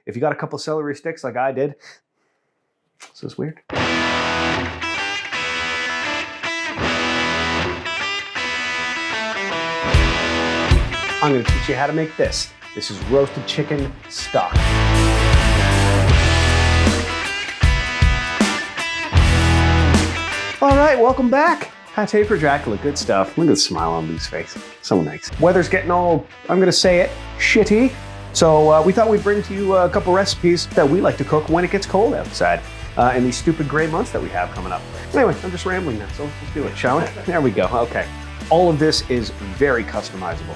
If you got a couple celery sticks like I did, is this weird? I'm going to teach you how to make this. This is roasted chicken stock. All right, welcome back. Pate for Dracula, good stuff. Look at the smile on Lou's face. So nice. Weather's getting all, I'm going to say it, shitty. So we thought we'd bring to you a couple recipes that we like to cook when it gets cold outside in these stupid gray months that we have coming up. Anyway, I'm just rambling now, so let's do it, shall we? There we go. Okay. All of this is very customizable.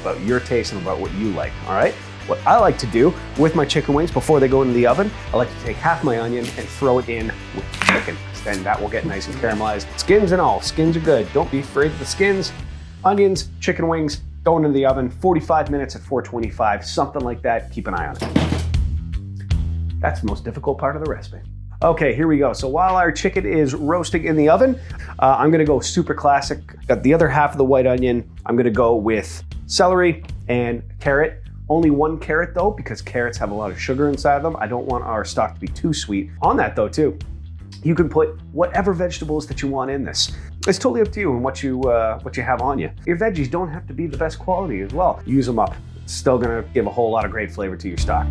About your taste and about what you like, all right? What I like to do with my chicken wings before they go into the oven, I like to take half my onion and throw it in with the chicken. Then that will get nice and caramelized. Skins and all, skins are good. Don't be afraid of the skins. Onions, chicken wings, going into the oven, 45 minutes at 425, something like that. Keep an eye on it. That's the most difficult part of the recipe. Okay, here we go. So while our chicken is roasting in the oven, I'm gonna go super classic. Got the other half of the white onion. I'm gonna go with celery and carrot. Only one carrot though, because carrots have a lot of sugar inside them. I don't want our stock to be too sweet. On that though too, you can put whatever vegetables that you want in this. It's totally up to you and what you have on you. Your veggies don't have to be the best quality as well. Use them up. It's still gonna give a whole lot of great flavor to your stock.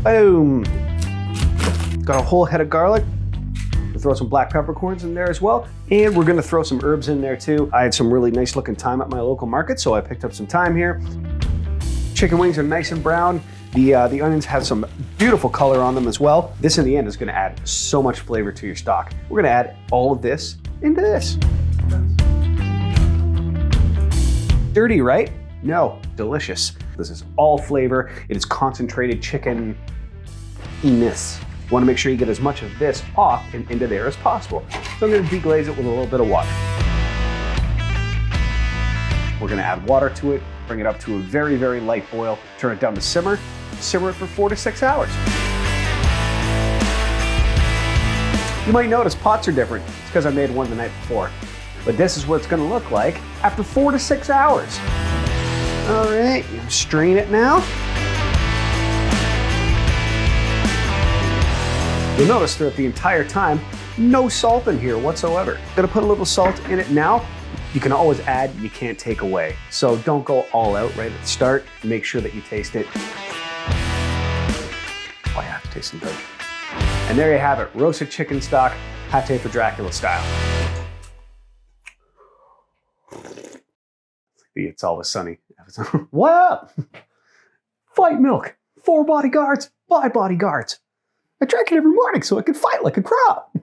Boom. Got a whole head of garlic. We'll throw some black peppercorns in there as well. And we're gonna throw some herbs in there too. I had some really nice looking thyme at my local market, so I picked up some thyme here. Chicken wings are nice and brown. The onions have some beautiful color on them as well. This in the end is gonna add so much flavor to your stock. We're gonna add all of this into this. Dirty, right? No, delicious. This is all flavor. It is concentrated chicken-ness. You wanna make sure you get as much of this off and into there as possible. So I'm gonna deglaze it with a little bit of water. We're gonna add water to it, bring it up to a very, very light boil, turn it down to simmer it for 4 to 6 hours. You might notice pots are different. It's because I made one the night before. But this is what it's gonna look like after 4 to 6 hours. All right, strain it now. You'll notice throughout the entire time, no salt in here whatsoever. Gonna put a little salt in it now. You can always add, you can't take away. So don't go all out right at the start. Make sure that you taste it. Oh yeah, it tastes good. And there you have it, roasted chicken stock, pate for Dracula style. It's Always Sunny. What up? Fight milk, 4 bodyguards, 5 bodyguards. I drank it every morning so I could fight like a crop.